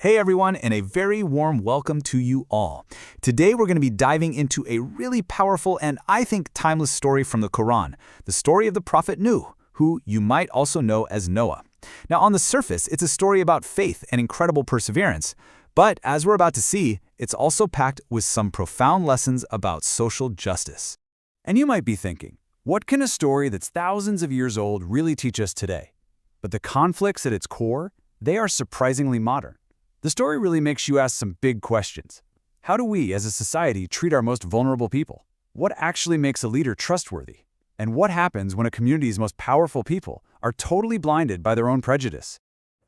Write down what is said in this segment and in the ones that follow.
Hey everyone, and a very warm welcome to you all. Today we're going to be diving into a really powerful and I think timeless story from the Quran, the story of the Prophet Nuh, who you might also know as Noah. Now on the surface, it's a story about faith and incredible perseverance, but as we're about to see, it's also packed with some profound lessons about social justice. And you might be thinking, what can a story that's thousands of years old really teach us today? But the conflicts at its core, they are surprisingly modern. The story really makes you ask some big questions. How do we, as a society, treat our most vulnerable people? What actually makes a leader trustworthy? And what happens when a community's most powerful people are totally blinded by their own prejudice?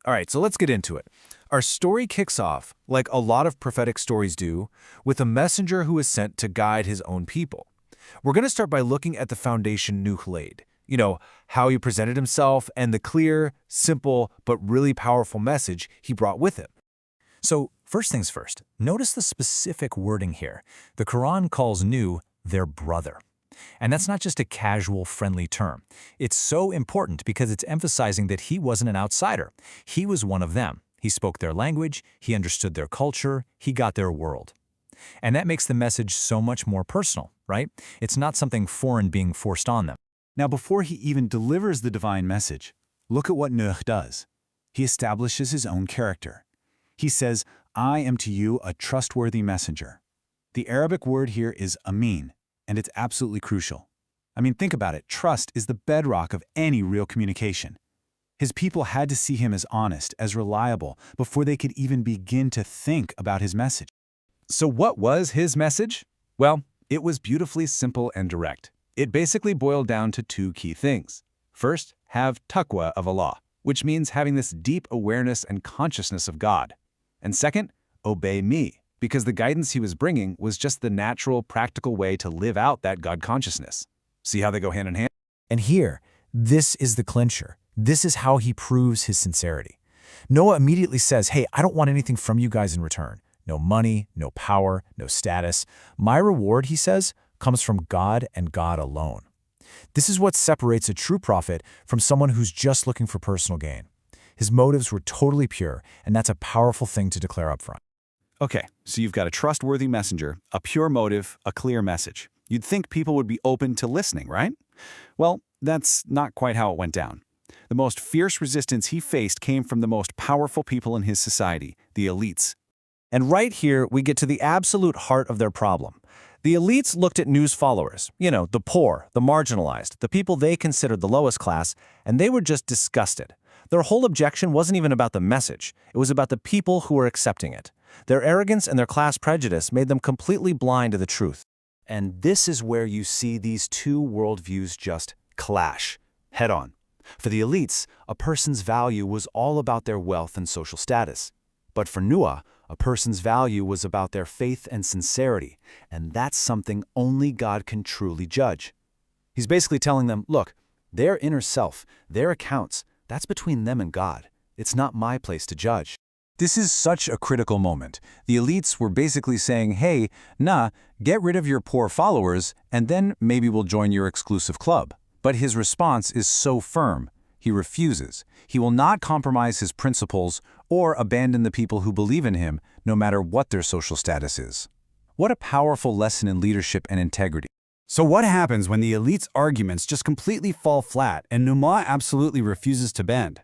All right, so let's get into it. Our story kicks off, like a lot of prophetic stories do, with a messenger who is sent to guide his own people. We're going to start by looking at the foundation Nuh laid. You know, how he presented himself and the clear, simple, but really powerful message he brought with him. So, first things first, notice the specific wording here. The Quran calls Nuh their brother. And that's not just a casual, friendly term. It's so important because it's emphasizing that he wasn't an outsider. He was one of them. He spoke their language, he understood their culture, he got their world. And that makes the message so much more personal, right? It's not something foreign being forced on them. Now, before he even delivers the divine message, look at what Nuh does. He establishes his own character. He says, I am to you a trustworthy messenger. The Arabic word here is amin, and it's absolutely crucial. I mean, think about it. Trust is the bedrock of any real communication. His people had to see him as honest, as reliable, before they could even begin to think about his message. So what was his message? Well, it was beautifully simple and direct. It basically boiled down to two key things. First, have taqwa of Allah, which means having this deep awareness and consciousness of God. And second, obey me, because the guidance he was bringing was just the natural, practical way to live out that God consciousness. See how they go hand in hand? And here, this is the clincher. This is how he proves his sincerity. Noah immediately says, hey, I don't want anything from you guys in return. No money, no power, no status. My reward, he says, comes from God and God alone. This is what separates a true prophet from someone who's just looking for personal gain. His motives were totally pure, and that's a powerful thing to declare up front. Okay, so you've got a trustworthy messenger, a pure motive, a clear message. You'd think people would be open to listening, right? Well, that's not quite how it went down. The most fierce resistance he faced came from the most powerful people in his society, the elites. And right here, we get to the absolute heart of their problem. The elites looked at Nuh's followers, the poor, the marginalized, the people they considered the lowest class, and they were just disgusted. Their whole objection wasn't even about the message. It was about the people who were accepting it. Their arrogance and their class prejudice made them completely blind to the truth. And this is where you see these two worldviews just clash, head on. For the elites, a person's value was all about their wealth and social status. But for Nuh, a person's value was about their faith and sincerity, and that's something only God can truly judge. He's basically telling them, look, their inner self, their accounts, that's between them and God. It's not my place to judge. This is such a critical moment. The elites were basically saying, hey, get rid of your poor followers, and then maybe we'll join your exclusive club. But his response is so firm. He refuses. He will not compromise his principles or abandon the people who believe in him, no matter what their social status is. What a powerful lesson in leadership and integrity. So what happens when the elite's arguments just completely fall flat and Nuh absolutely refuses to bend?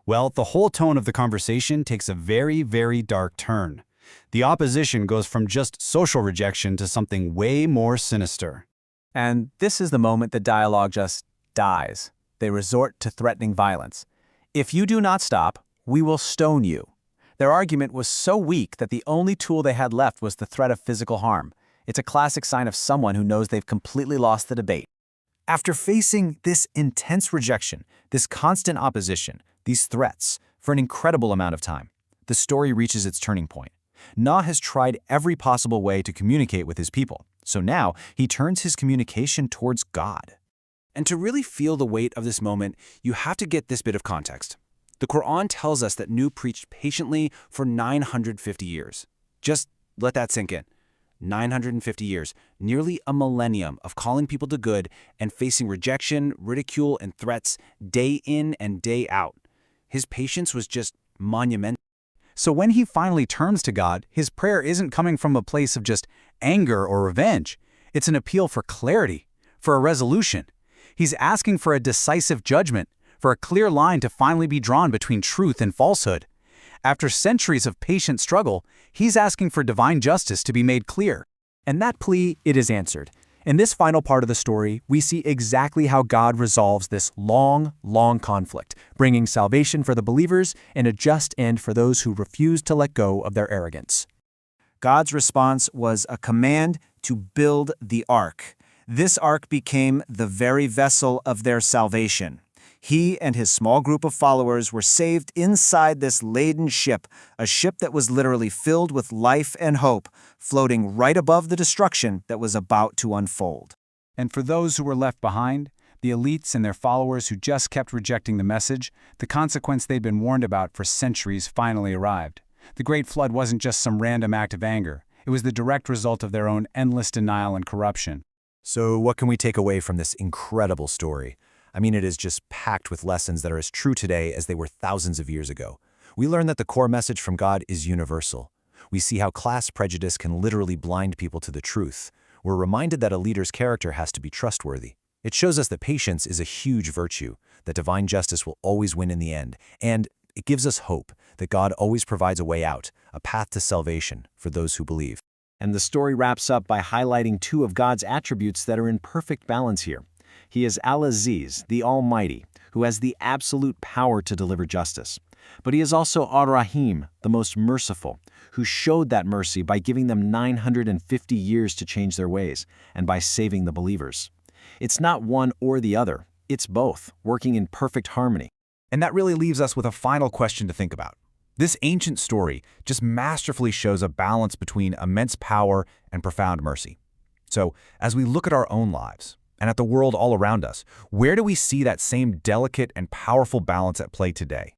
Well, the whole tone of the conversation takes a very, very dark turn. The opposition goes from just social rejection to something way more sinister. And this is the moment the dialogue just dies. They resort to threatening violence. If you do not stop, we will stone you. Their argument was so weak that the only tool they had left was the threat of physical harm. It's a classic sign of someone who knows they've completely lost the debate. After facing this intense rejection, this constant opposition, these threats, for an incredible amount of time, the story reaches its turning point. Nuh has tried every possible way to communicate with his people, so now he turns his communication towards God. And to really feel the weight of this moment, you have to get this bit of context. The Quran tells us that Nuh preached patiently for 950 years. Just let that sink in. 950 years, nearly a millennium of calling people to good and facing rejection, ridicule, and threats day in and day out. His patience was just monumental. So when he finally turns to God, his prayer isn't coming from a place of just anger or revenge. It's an appeal for clarity, for a resolution. He's asking for a decisive judgment, for a clear line to finally be drawn between truth and falsehood. After centuries of patient struggle, he's asking for divine justice to be made clear. And that plea, it is answered. In this final part of the story, we see exactly how God resolves this long, long conflict, bringing salvation for the believers and a just end for those who refuse to let go of their arrogance. God's response was a command to build the ark. This ark became the very vessel of their salvation. He and his small group of followers were saved inside this laden ship, a ship that was literally filled with life and hope, floating right above the destruction that was about to unfold. And for those who were left behind, the elites and their followers who just kept rejecting the message, the consequence they'd been warned about for centuries finally arrived. The Great Flood wasn't just some random act of anger. It was the direct result of their own endless denial and corruption. So what can we take away from this incredible story? I mean, it is just packed with lessons that are as true today as they were thousands of years ago. We learn that the core message from God is universal. We see how class prejudice can literally blind people to the truth. We're reminded that a leader's character has to be trustworthy. It shows us that patience is a huge virtue, that divine justice will always win in the end, and it gives us hope that God always provides a way out, a path to salvation for those who believe. And the story wraps up by highlighting two of God's attributes that are in perfect balance here. He is Al-Aziz, the Almighty, who has the absolute power to deliver justice. But he is also Ar-Rahim, the most merciful, who showed that mercy by giving them 950 years to change their ways, and by saving the believers. It's not one or the other, it's both, working in perfect harmony. And that really leaves us with a final question to think about. This ancient story just masterfully shows a balance between immense power and profound mercy. So, as we look at our own lives, and at the world all around us, where do we see that same delicate and powerful balance at play today?